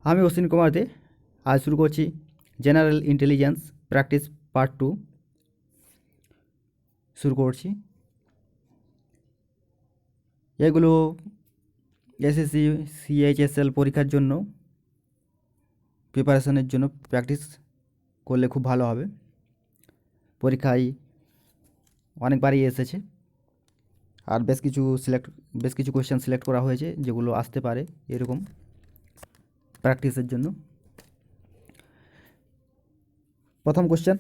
আমি অশ্বিন কুমার দে। আজ শুরু করছি জেনারেল ইন্টেলিজেন্স প্র্যাকটিস পার্ট 2 শুরু করছি। এগুলো এসএসসি সিএইচএসএল পরীক্ষার জন্য প্রিপারেশনের জন্য প্র্যাকটিস করলে খুব ভালো হবে। পরীক্ষায় অনেকবারই এসেছে, আর বেশ কিছু কোয়েশ্চেন সিলেক্ট করা হয়েছে যেগুলো আসতে পারে এরকম প্র্যাকটিসের জন্য। প্রথম কোয়েশ্চেন,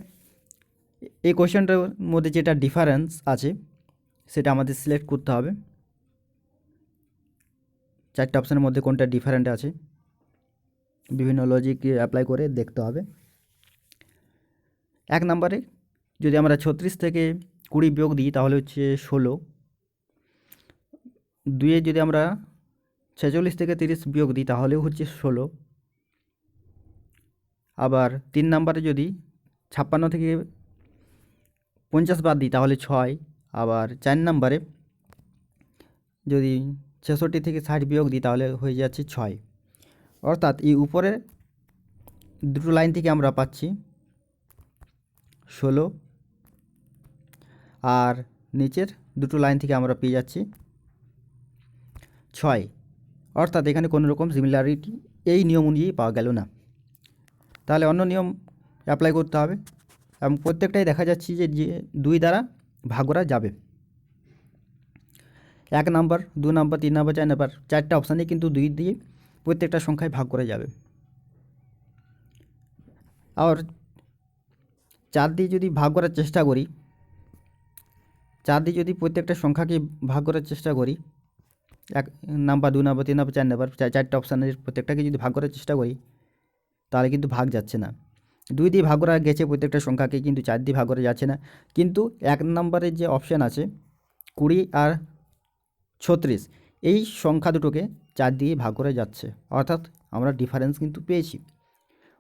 এই কোয়েশ্চেনটার মধ্যে যেটা ডিফারেন্স আছে সেটা আমাদের সিলেক্ট করতে হবে। চারটে অপশানের মধ্যে কোনটা ডিফারেন্ট আছে বিভিন্ন লজিক অ্যাপ্লাই করে দেখতে হবে। 1 নম্বরে যদি আমরা 36 থেকে 20 বিয়োগ দিই তাহলে হচ্ছে 16। 2-এ যদি আমরা 46 থেকে 30 বিয়োগ দিই তাহলেও হচ্ছে 16। আবার 3 নম্বরে যদি 56 থেকে 50 বাদ দিই তাহলে 6। আবার 4 নম্বরে যদি 66 থেকে 60 বিয়োগ দিই তাহলে হয়ে যাচ্ছে 6। অর্থাৎ এই উপরে দুটো লাইন থেকে আমরা পাচ্ছি 16, আর নিচের দুটো লাইন থেকে আমরা পেয়ে যাচ্ছি 6। অর্থাৎ এখানে কোনো রকম সিমিলারিটি এই নিয়ম অনুযায়ী পাওয়া গেল না। তাহলে অন্য নিয়ম অ্যাপ্লাই করতে হবে, এবং প্রত্যেকটাই দেখা যাচ্ছে যে 2 দ্বারা ভাগ করা যাবে। 1 নাম্বার, 2 নাম্বার, 3 নাম্বার, 4 নাম্বার, 4টে অপশানে কিন্তু 2 দিয়ে প্রত্যেকটা সংখ্যায় ভাগ করা যাবে। আর 4 দিয়ে যদি ভাগ করার চেষ্টা করি, 4 দিয়ে যদি প্রত্যেকটা সংখ্যাকে ভাগ করার চেষ্টা করি, 1 নাম্বার, 2 নাম্বার, 3 নাম্বার, 4 নাম্বার, 4টে অপশানের প্রত্যেকটাকে যদি ভাগ করার চেষ্টা করি তাহলে কিন্তু ভাগ যাচ্ছে না। 2 দিয়ে ভাগ করা গেছে প্রত্যেকটা সংখ্যাকে, কিন্তু 4 দিয়ে ভাগ করা যাচ্ছে না। কিন্তু 1 নম্বরের যে অপশান আছে 20 আর 36, এই সংখ্যা দুটোকে 4 দিয়ে ভাগ করে যাচ্ছে, অর্থাৎ আমরা ডিফারেন্স কিন্তু পেয়েছি।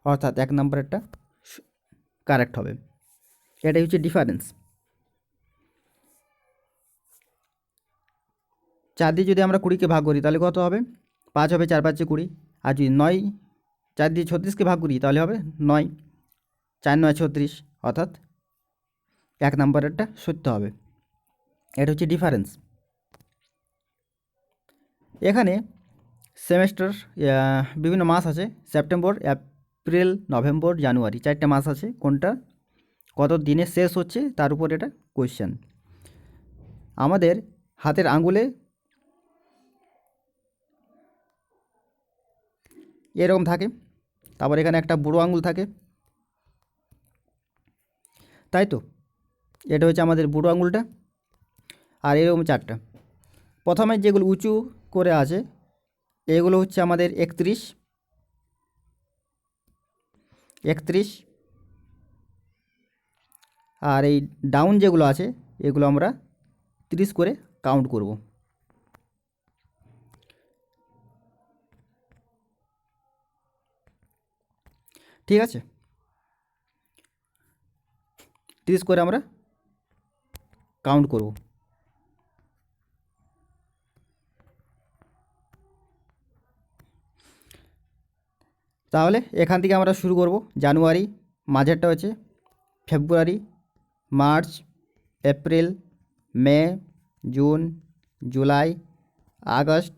অর্থাৎ 1 নম্বরেরটা কারেক্ট হবে। এটাই হচ্ছে ডিফারেন্স। 4 দিয়ে যদি আমরা 20কে ভাগ করি তাহলে কত হবে? 5 হবে, 4 5 20। আর যদি 4 দিয়ে 36কে ভাগ করি তাহলে হবে 9, 4 9 36, অর্থাৎ 1 নম্বরেরটা সত্য হবে। এটা হচ্ছে ডিফারেন্স। এখানে সেমেস্টার বিভিন্ন মাস আছে, সেপ্টেম্বর, এপ্রিল, নভেম্বর, জানুয়ারি, 4টে মাস আছে। কোনটা কত দিনে শেষ হচ্ছে তার উপর এটা কোয়েশ্চেন। আমাদের হাতের আঙ্গুলে এরকম থাকে, তারপর এখানে একটা বুড়ো আঙুল থাকে, তাই তো? এটা হচ্ছে আমাদের বুড়ো আঙুলটা, আর এরকম 4টা। প্রথমে যেগুলো উঁচু করে আছে এগুলো হচ্ছে আমাদের 31, আর এই ডাউন যেগুলো আছে এগুলো আমরা 30 করে কাউন্ট করব। ঠিক আছে, 30 করে আমরা কাউন্ট করব। তাহলে এখান থেকে আমরা শুরু করব। জানুয়ারি, মাঝেরটা হচ্ছে ফেব্রুয়ারি, মার্চ, এপ্রিল, মে, জুন, জুলাই, আগস্ট,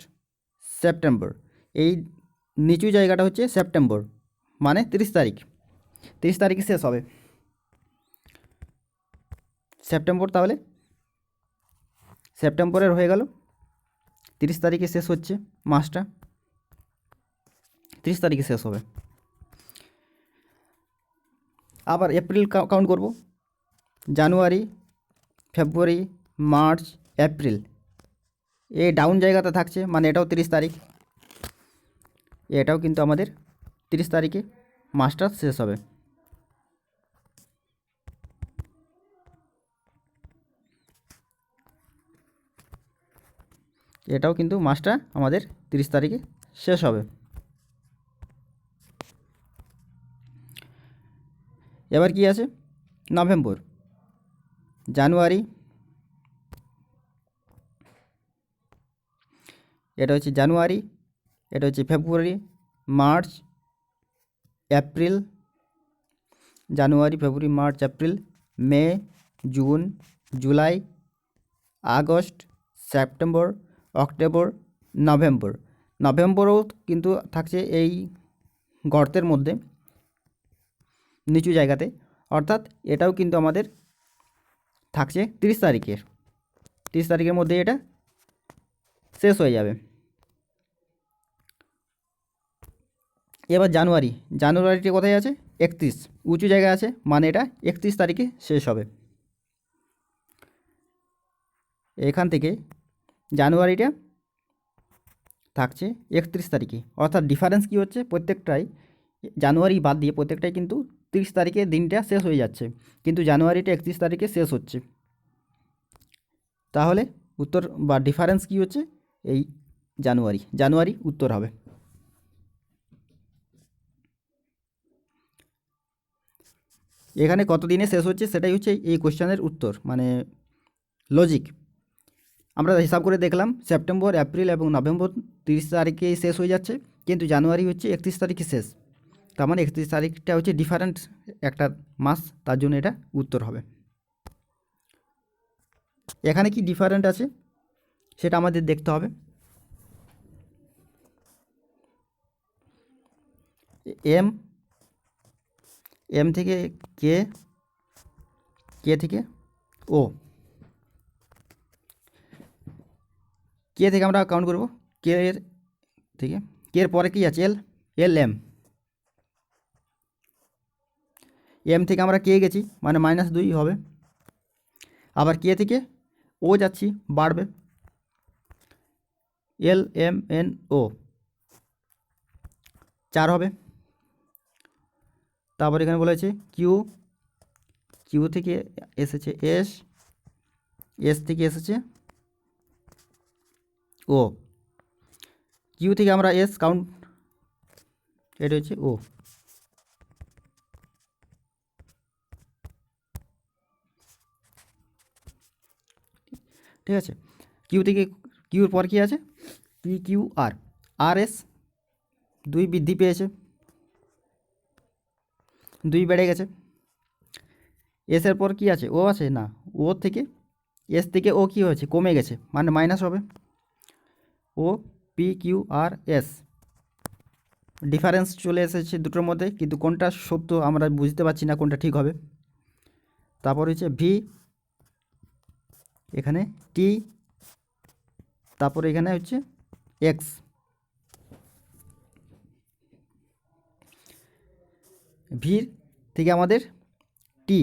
সেপ্টেম্বর। এই নিচু জায়গাটা হচ্ছে সেপ্টেম্বর, মানে 30 তারিখ। 30 তারিখে শেষ হবে সেপ্টেম্বর। তাহলে সেপ্টেম্বরের হয়ে গেল, 30 তারিখে শেষ হচ্ছে মাসটা, 30 তারিখে শেষ হবে। আবার এপ্রিল কাউন্ট করব। জানুয়ারি, ফেব্রুয়ারি, মার্চ, এপ্রিল, এই ডাউন জায়গাটা থাকছে, মানে এটাও 30 তারিখ। এটাও কিন্তু আমাদের 30 তারিখে মাসটা শেষ হবে। এটাও কিন্তু মাসটা আমাদের 30 তারিখে শেষ হবে। এবার কি আছে? নভেম্বর, জানুয়ারি, এটা হচ্ছে জানুয়ারি, এটা হচ্ছে ফেব্রুয়ারি, মার্চ, এপ্রিল, জানুয়ারি, ফেব্রুয়ারি, মার্চ, এপ্রিল, মে, জুন, জুলাই, আগস্ট, সেপ্টেম্বর, অক্টোবর, নভেম্বর। নভেম্বরও কিন্তু থাকছে এই গর্তের মধ্যে, নিচু জায়গাতে, অর্থাৎ এটাও কিন্তু আমাদের থাকছে 30 তারিখের। 30 তারিখের মধ্যে এটা শেষ হয়ে যাবে। এবার জানুয়ারি, জানুয়ারিটি কোথায় আছে? 31, উঁচু জায়গায় আছে, মানে এটা 31 তারিখে শেষ হবে। এখান থেকে জানুয়ারিটা থাকছে 31 তারিখে, অর্থাৎ ডিফারেন্স কী হচ্ছে, প্রত্যেকটাই জানুয়ারি বাদ দিয়ে প্রত্যেকটাই কিন্তু 30 তারিখে দিনটা শেষ হয়ে যাচ্ছে, কিন্তু জানুয়ারিটা 31 তারিখে শেষ হচ্ছে। তাহলে উত্তর বা ডিফারেন্স কী হচ্ছে? এই জানুয়ারি উত্তর হবে। এখানে কত দিনে শেষ হচ্ছে সেটাই হচ্ছে এই কোশ্চেনের উত্তর, মানে লজিক। আমরা হিসাব করে দেখলাম সেপ্টেম্বর, এপ্রিল এবং নভেম্বর 30 তারিখেই শেষ হয়ে যাচ্ছে, কিন্তু জানুয়ারি হচ্ছে 31 তারিখে শেষ। তার মানে 31 তারিখটা হচ্ছে ডিফারেন্ট একটা মাস, তার জন্য এটা উত্তর হবে। এখানে কি ডিফারেন্ট আছে সেটা আমাদের দেখতে হবে। এম থেকে কে, কে থেকে ও, কে থেকে আমরা কাউন্ট করব, কে এর থেকে, কে এর পরে কি আছে? এম থেকে আমরা কে গেছি, মানে -2 হবে। আবার কে থেকে ও যাচ্ছি, বাড়বে, LMNO 4 হবে। তারপর এখানে বলেছে কিউ থেকে এসেছে এস থেকে এসেছে ও, কিউ থেকে আমরা এস কাউন্ট, এটা হচ্ছে ও। ঠিক আছে, কিউ থেকে, কিউর পর কি আছে? PQR, RS 2 বৃদ্ধি পেয়েছে, 2 বেড়ে গেছে। এসের পর কি আছে? ও আছে না, ও থেকে এস থেকে ও কি হয়েছে? কমে গেছে, মানে মাইনাস হবে। ও PQRS, ডিফারেন্স চলে এসেছে দুটোর মধ্যে, কিন্তু কোনটা সত্য আমরা বুঝতে পারছি না, কোনটা ঠিক হবে। তারপর হচ্ছে ভি, এখানে টি, তারপরে এখানে হচ্ছে এক্স। ভির থেকে আমাদের টি,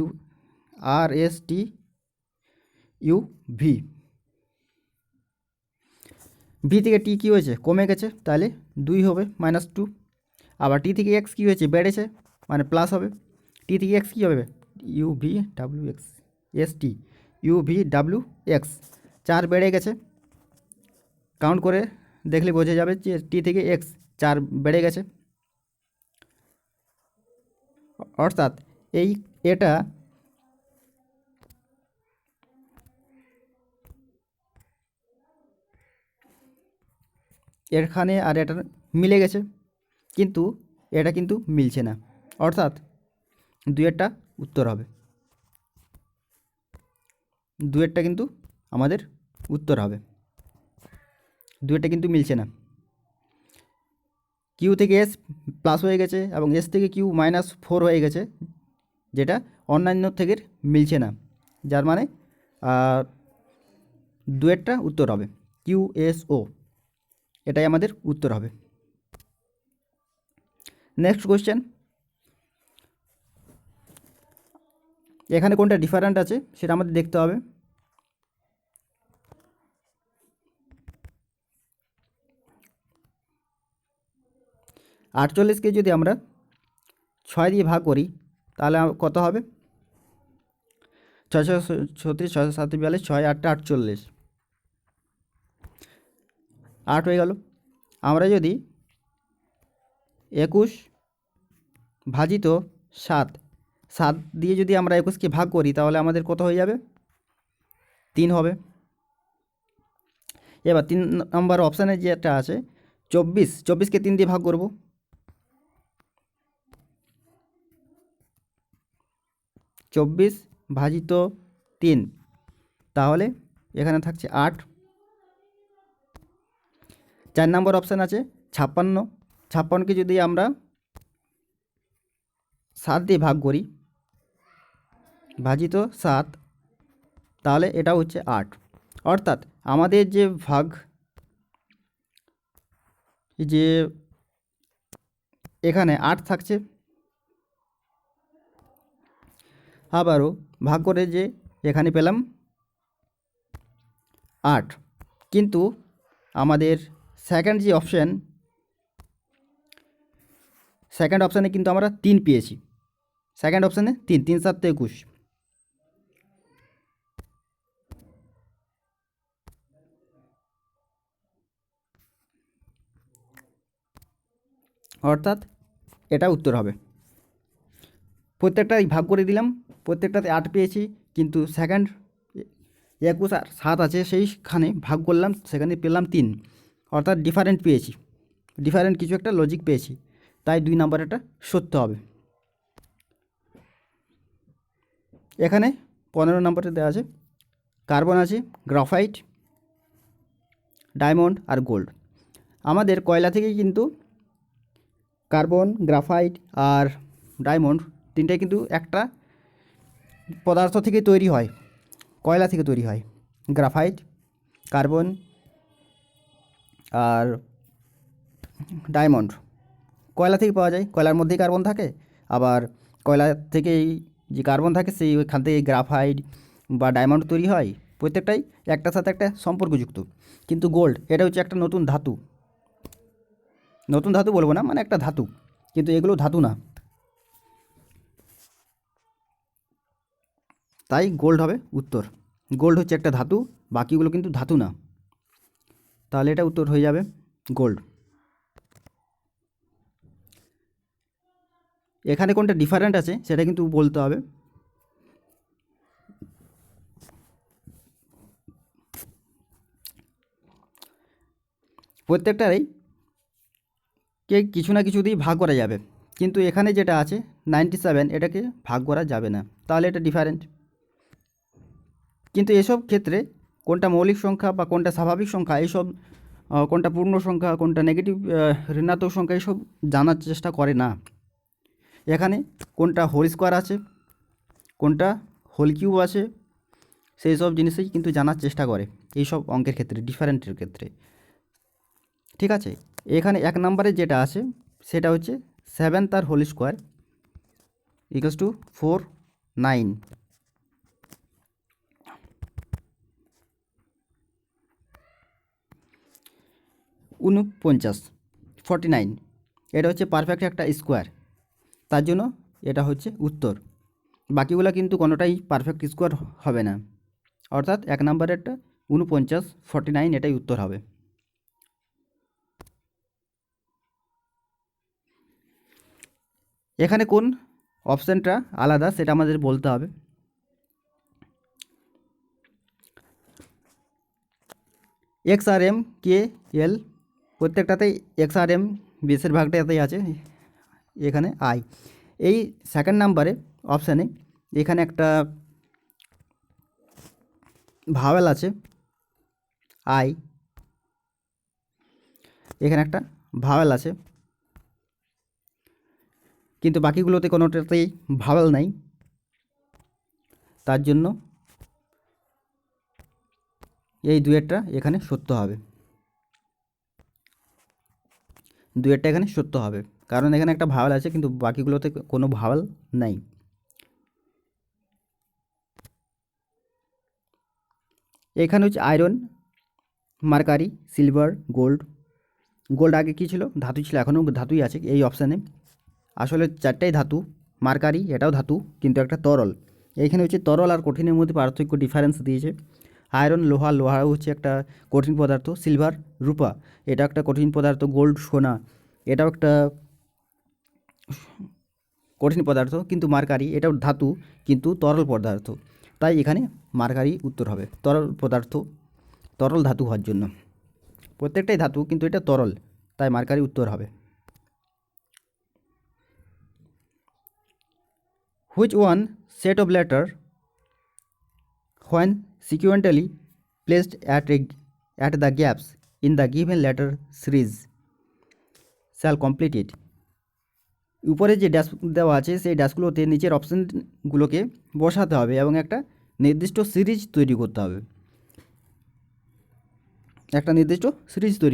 URSTU ভি। ভি থেকে টি কী হয়েছে? কমে গেছে, তাহলে 2 হবে, -2। আবার টি থেকে এক্স কী হয়েছে? বেড়েছে, মানে প্লাস হবে। টি থেকে এক্স কী হবে? UVWX 4 বেড়ে গেছে। কাউন্ট করে দেখলে বোঝা যাবে যে টি থেকে এক্স 4 বেড়ে গেছে, অর্থাৎ এটা এখানে আর এটা মিলে গেছে, কিন্তু এটা কিন্তু মিলছে না, অর্থাৎ 2-এরটা উত্তর হবে। 2-এরটা কিন্তু আমাদের উত্তর হবে, 2-এরটা কিন্তু মিলছে না। কিউ থেকে এস প্লাস হয়ে গেছে এবং এস থেকে কিউ -4 হয়ে গেছে, যেটা অন্যান্য থেকে মিলছে না, যার মানে 2-এরটা উত্তর হবে QSO, এটাই আমাদের উত্তর হবে। নেক্সট কোশ্চেন, এখানে কোনটা ডিফারেন্ট আছে সেটা আমাদের দেখতে হবে। আটচল্লিশকে যদি আমরা 6 দিয়ে ভাগ করি তাহলে কত হবে? 636, 6 7 42, 6 8 48, 8 হয়ে গেল। আমরা যদি 21 ভাজিত 7 দিয়ে যদি আমরা 21কে ভাগ করি তাহলে আমাদের কত হয়ে যাবে? 3 হবে। এবার 3 নম্বর অপশানে যেটা আছে 24কে 3 দিয়ে ভাগ করব। 24 ভাজিত 3, তাহলে এখানে থাকছে 8। 4 নম্বর অপশান আছে 56। 56কে যদি আমরা 7 দিয়ে ভাগ করি, ভাজিত 7, তাহলে এটা হচ্ছে 8। অর্থাৎ আমাদের যে ভাগ, যে এখানে 8 থাকছে, আবারও ভাগ করে যে এখানে পেলাম 8, কিন্তু আমাদের সেকেন্ড যে অপশান, সেকেন্ড অপশানে কিন্তু আমরা 3 পেয়েছি। সেকেন্ড অপশানে 3, 3 7 21, অর্থাৎ এটা উত্তর হবে। প্রত্যেকটাই ভাগ করে দিলাম, প্রত্যেকটাতে 8 পেয়েছি, কিন্তু সেকেন্ড 21 আর 7 আছে, সেইখানে ভাগ করলাম, সেখানে পেলাম 3, অর্থাৎ ডিফারেন্ট পেয়েছি, ডিফারেন্ট কিছু একটা লজিক পেয়েছি, তাই 2 নাম্বারেরটা সত্য হবে। এখানে 15 নম্বরে দেওয়া আছে কার্বন আছে, গ্রাফাইট, ডায়মন্ড আর গোল্ড। আমাদের কয়লা থেকেই কিন্তু কার্বন, গ্রাফাইট আর ডায়মন্ড তিনটাই কিন্তু একটা পদার্থ থেকে তৈরি হয়, কয়লা থেকে তৈরি হয়। গ্রাফাইট, কার্বন আর ডায়মন্ড কয়লা থেকে পাওয়া যায়, কয়লার মধ্যেই কার্বন থাকে, আবার কয়লা থেকেই যে কার্বন থাকে সেই ওইখান থেকে গ্রাফাইট বা ডায়মন্ড তৈরি হয়। প্রত্যেকটাই একটার সাথে একটা সম্পর্কযুক্ত। কিন্তু গোল্ড এটা হচ্ছে একটা নতুন ধাতু, নতুন ধাতু বলবো না, মানে একটা ধাতু, কিন্তু এগুলো ধাতু না, তাই গোল্ড হবে উত্তর। গোল্ড হচ্ছে একটা ধাতু, বাকিগুলো কিন্তু ধাতু না, তাহলে এটা উত্তর হয়ে যাবে গোল্ড। এখানে কোনটা ডিফারেন্ট আছে সেটা কিন্তু বলতে হবে। প্রত্যেকটারই কিছু না কিছু দিয়ে ভাগ করা যাবে, কিন্তু এখানে যেটা আছে 97, এটাকে ভাগ করা যাবে না, তাহলে এটা ডিফারেন্ট। কিন্তু এসব ক্ষেত্রে কোনটা মৌলিক সংখ্যা বা কোনটা স্বাভাবিক সংখ্যা, এইসব কোনটা পূর্ণ সংখ্যা, কোনটা নেগেটিভ ঋণাত্মক সংখ্যা, এইসব জানার চেষ্টা করে না। এখানে কোনটা হোল স্কোয়ার আছে, কোনটা হোল কিউব আছে, সেই সব জিনিসই কিন্তু জানার চেষ্টা করে এইসব অঙ্কের ক্ষেত্রে, ডিফারেন্টের ক্ষেত্রে। ঠিক আছে, এখানে 1 নম্বরে যেটা আছে সেটা হচ্ছে 7 তার হোল স্কোয়ার ইকুয়ালস টু 4 9। 49 49, এটা হচ্ছে পারফেক্ট একটা স্কোয়ার, তার জন্য এটা হচ্ছে উত্তর। বাকিগুলো কিন্তু কোনোটাই পারফেক্ট স্কোয়ার হবে না, অর্থাৎ 1 নম্বরেরটা 49 49 এটাই উত্তর হবে। এখানে কোন অপশানটা আলাদা সেটা আমাদের বলতে হবে। এক্স আর এম কে এল, প্রত্যেকটাতেই এক্স আর এম বেশিরভাগটাতেই আছে, এখানে আই। এই সেকেন্ড নাম্বারে অপশানে এখানে একটা ভাওয়েল আছে আই, এখানে একটা ভাওয়েল আছে, কিন্তু বাকিগুলোতে কোনোটাতেই ভাওয়েল নাই, তার জন্য এই দুয়েরটা এখানে সত্য হবে, দুয়েরটা এখানে সত্য হবে, কারণ এখানে একটা ভাওয়েল আছে কিন্তু বাকিগুলোতে কোনো ভাওয়েল নাই। এখানে হচ্ছে iron, mercury, silver, gold. Gold আগে কী ছিল? ধাতু ছিল, এখনও ধাতুই আছে এই অপশানে। আসলে 4টাই ধাতু। মার্কারি এটাও ধাতু কিন্তু একটা তরল। এইখানে হচ্ছে তরল আর কঠিনের মধ্যে পার্থক্য, ডিফারেন্স দিয়েছে। আয়রন লোহা, লোহা হচ্ছে একটা কঠিন পদার্থ। সিলভার রূপা, এটা একটা কঠিন পদার্থ। গোল্ড সোনা, এটাও একটা কঠিন পদার্থ। কিন্তু মার্কারি এটাও ধাতু কিন্তু তরল পদার্থ, তাই এখানে মার্কারি উত্তর হবে, তরল পদার্থ, তরল ধাতু হওয়ার জন্য। প্রত্যেকটাই ধাতু, কিন্তু এটা তরল, তাই মার্কারি উত্তর হবে। Which one set of letter when sequentially placed at the gaps in the given letter series shall complete it? উপরে যে ড্যাশ দেওয়া আছে সেই ড্যাশগুলোতে নিচের অপশানগুলোকে বসাতে হবে এবং একটা নির্দিষ্ট সিরিজ তৈরি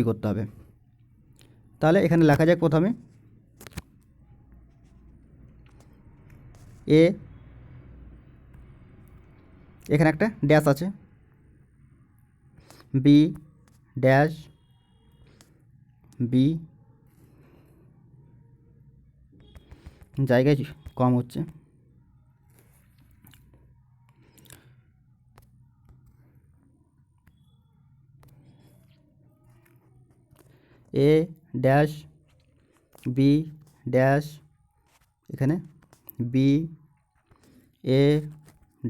করতে হবে, তাহলে এখানে লেখা যাক প্রথমে এ, এখানে একটা ড্যাশ আছে, বি ড্যাশ বি, জায়গায় কম হচ্ছে, এ ড্যাশ বি ড্যাশ, এখানে বি এ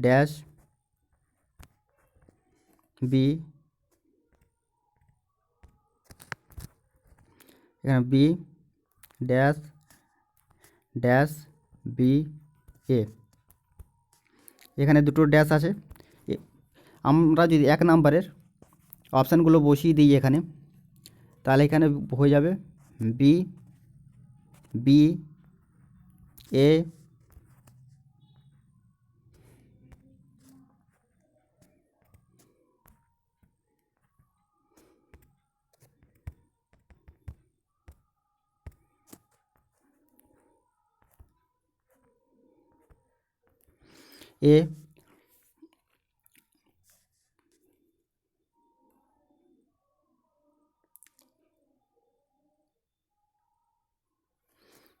ড্যাশ বি, এখানে বি ড্যাশ ড্যাশ বি এ, এখানে দুটো ড্যাশ আছে। আমরা যদি 1 নাম্বারের অপশানগুলো বসিয়ে দিই এখানে, তাহলে এখানে হয়ে যাবে বি বি এ এ,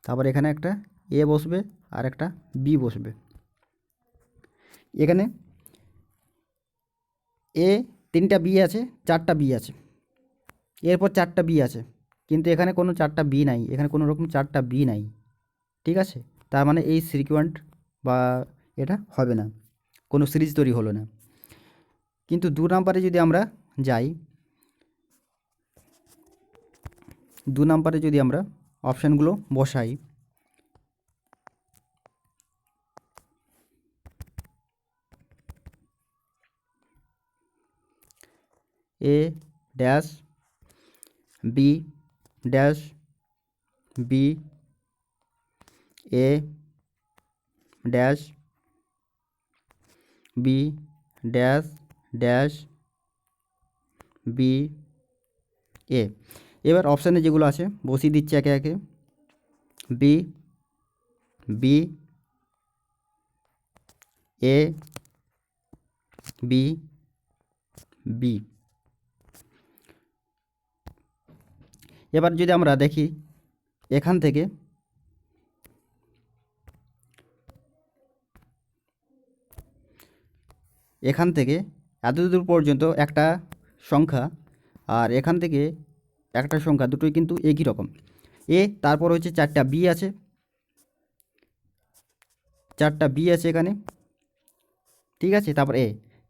তারপর এখানে একটা এ বসবে আর একটা বি বসবে। এখানে এ 3টা বি আছে, 4টা বি আছে, এরপর 4টা বি আছে, কিন্তু এখানে কোনো 4টা বি নাই, এখানে কোনো রকম 4টা বি নাই, ঠিক আছে। তার মানে এই সিকুয়েন্ট বা এটা হবে না, কোনো সিরিজ তৈরি হলো না। কিন্তু 2 নাম্বারে যদি আমরা যাই, 2 নাম্বারে যদি আমরা অপশানগুলো বসাই, A dash B dash B A dash B dash dash B A, এবার অপশানে যেগুলো আছে বসিয়ে দিচ্ছি একে একে, B B A B B. এবার যদি আমরা দেখি এখান থেকে এত দূর পর্যন্ত একটা সংখ্যা আর এখান থেকে একটা সংখ্যা, দুটোই কিন্তু একই রকম। এ, তারপর হচ্ছে 4টা বি আছে, 4টা বি আছে এখানে, ঠিক আছে। তারপর এ,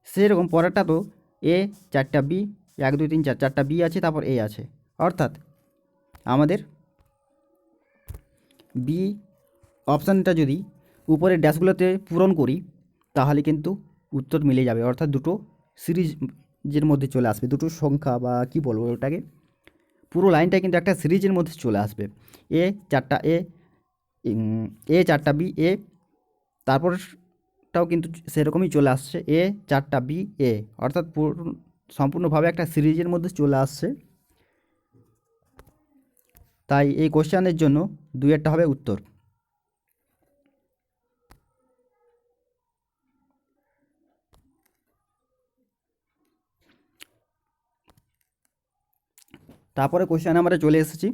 সেরকম পরেরটা তো এ 4টা বি, 1 2 3 4, 4টা বি আছে, তারপর এ আছে, অর্থাৎ আমাদের বি অপশানটা যদি উপরের ড্যাশগুলোতে পূরণ করি তাহলে কিন্তু উত্তর মিলে যাবে, অর্থাৎ দুটো সিরিজের মধ্যে চলে আসবে, দুটো সংখ্যা বা কি বলবো ওটাকে, পুরো লাইনটা কিন্তু একটা সিরিজের মধ্যে চলে আসবে। এ 4টা এ, 4টা বি এ, তারপরটাও কিন্তু সেরকমই চলে আসছে, এ 4টা বি এ, অর্থাৎ সম্পূর্ণভাবে একটা সিরিজের মধ্যে চলে আসছে। তাই এই কোশ্চেনের জন্য 2-1টা হবে উত্তর। তারপরে কোশ্চেনে আমরা চলে এসেছি,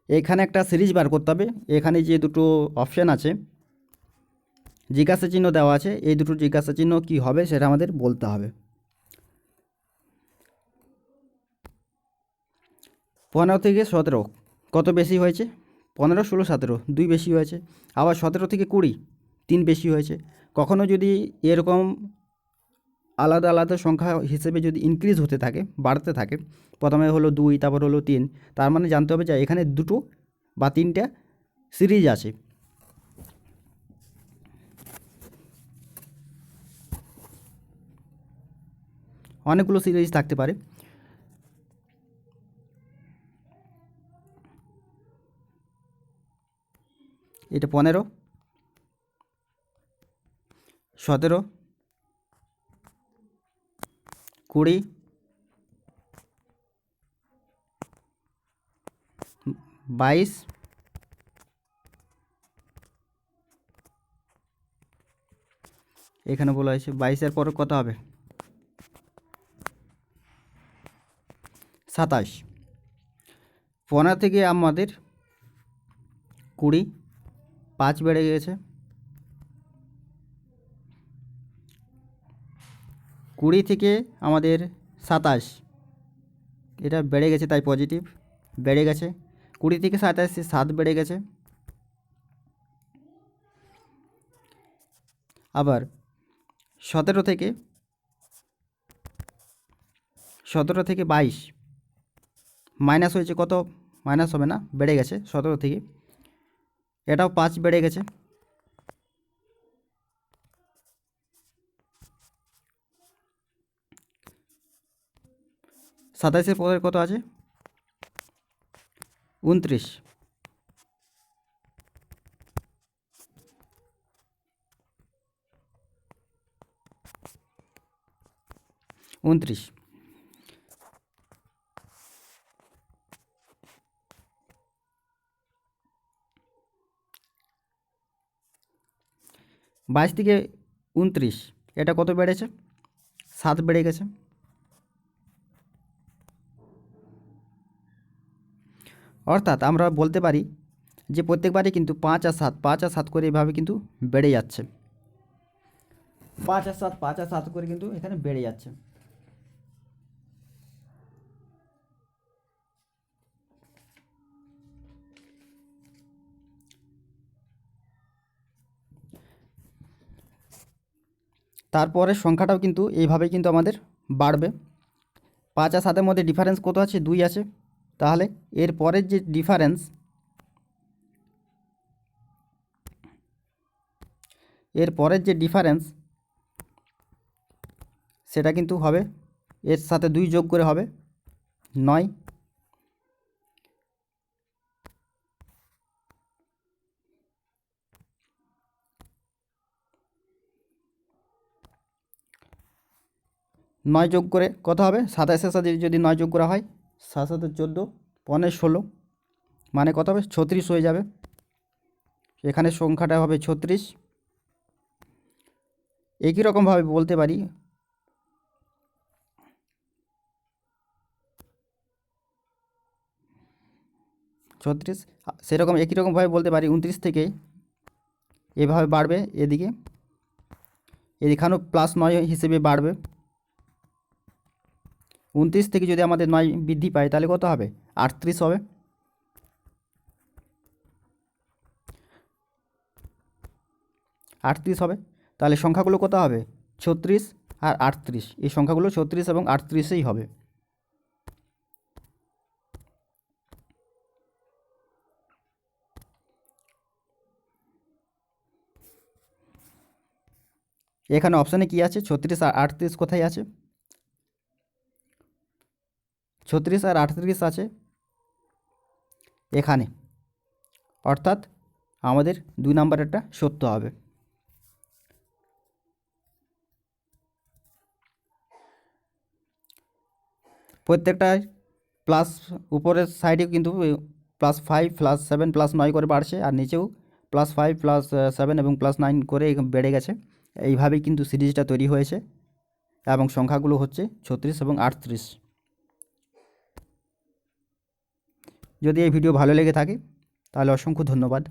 এখানে একটা সিরিজ বার করতে হবে। এখানে যে দুটো অপশান আছে, জিজ্ঞাসা চিহ্ন দেওয়া আছে, এই দুটো জিজ্ঞাসা চিহ্ন কী হবে সেটা আমাদের বলতে হবে। 15 থেকে 17 কত বেশি হয়েছে? 15 16 17 2 বেশি হয়েছে। আবার 17 থেকে 20 3 বেশি হয়েছে। কখনো যদি এরকম আলাদা আলাদা সংখ্যা হিসেবে যদি ইনক্রিজ হতে থাকে, বাড়তে থাকে, প্রথমে হলো 2, তারপর হলো 3, তার মানে জানতে হবে যে এখানে 2 বা 3টা সিরিজ আছে। অনেকগুলো সিরিজ থাকতে পারে। এটা 15, 17, 20, 22, এখানে বলা হয়েছে 22-এর পরে কত হবে? 27। 15 থেকে আমাদের 20, 5 বেড়ে গেছে, 20 থেকে আমাদের 27, এটা বেড়ে গেছে তাই পজিটিভ, বেড়ে গেছে। 20 থেকে 27 7 বেড়ে গেছে। আবার 17 থেকে 22 মাইনাস হয়েছে, কত? মাইনাস হবে না, বেড়ে গেছে 17 থেকে, এটাও 5 বেড়ে গেছে। 27-এর পরে কত আছে? 29। 29। 22 থেকে 29, এটা কত বেড়েছে? 7 বেড়ে গেছে। অর্থাৎ আমরা বলতে পারি যে প্রত্যেকবারই কিন্তু 5 আর 7, 5 আর 7 করে এভাবে কিন্তু বেড়ে যাচ্ছে। 5 আর 7, 5 আর 7 করে কিন্তু এখানে বেড়ে যাচ্ছে। তারপরে সংখ্যাটাও কিন্তু এইভাবেই কিন্তু আমাদের বাড়বে। 5 আর 7-এর মধ্যে ডিফারেন্স কত আছে? 2 আছে। তাহলে এর পরের যে ডিফারেন্স, সেটা কিন্তু হবে, এর সাথে 2 যোগ করে হবে 9। 9 যোগ করে কত হবে? 27-এর সাথে যদি 9 যোগ করা হয়, 7 7 14, 15 16, মানে কত হবে? 36 হয়ে যাবে। এখানে সংখ্যাটা হবে 36। একই রকমভাবে বলতে পারি 36, সেরকম একই রকমভাবে বলতে পারি 29 থেকে এভাবে বাড়বে, এখানেও +9 হিসেবে বাড়বে। 29 থেকে যদি আমাদের 9 বৃদ্ধি পায় তাহলে কত হবে? 38 হবে। 38 হবে। তাহলে সংখ্যাগুলো কত হবে? 36 আর 38, এই সংখ্যাগুলো 36 এবং 38এই হবে। এখানে অপশানে কি আছে? 36 আর 38 কোথায় আছে? 36 আর 38 আছে এখানে, অর্থাৎ আমাদের 2 নাম্বারেরটা সত্য হবে। প্রত্যেকটা প্লাস উপরের সাইডে কিন্তু +5 +7 +9 করে বাড়ছে, আর নিচেও +5 +7 এবং +9 করে বেড়ে গেছে। এইভাবেই কিন্তু সিরিজটা তৈরি হয়েছে এবং সংখ্যাগুলো হচ্ছে 36 এবং 38। যদি এই ভিডিও ভালো লেগে থাকে তাহলে অসংখ্য ধন্যবাদ।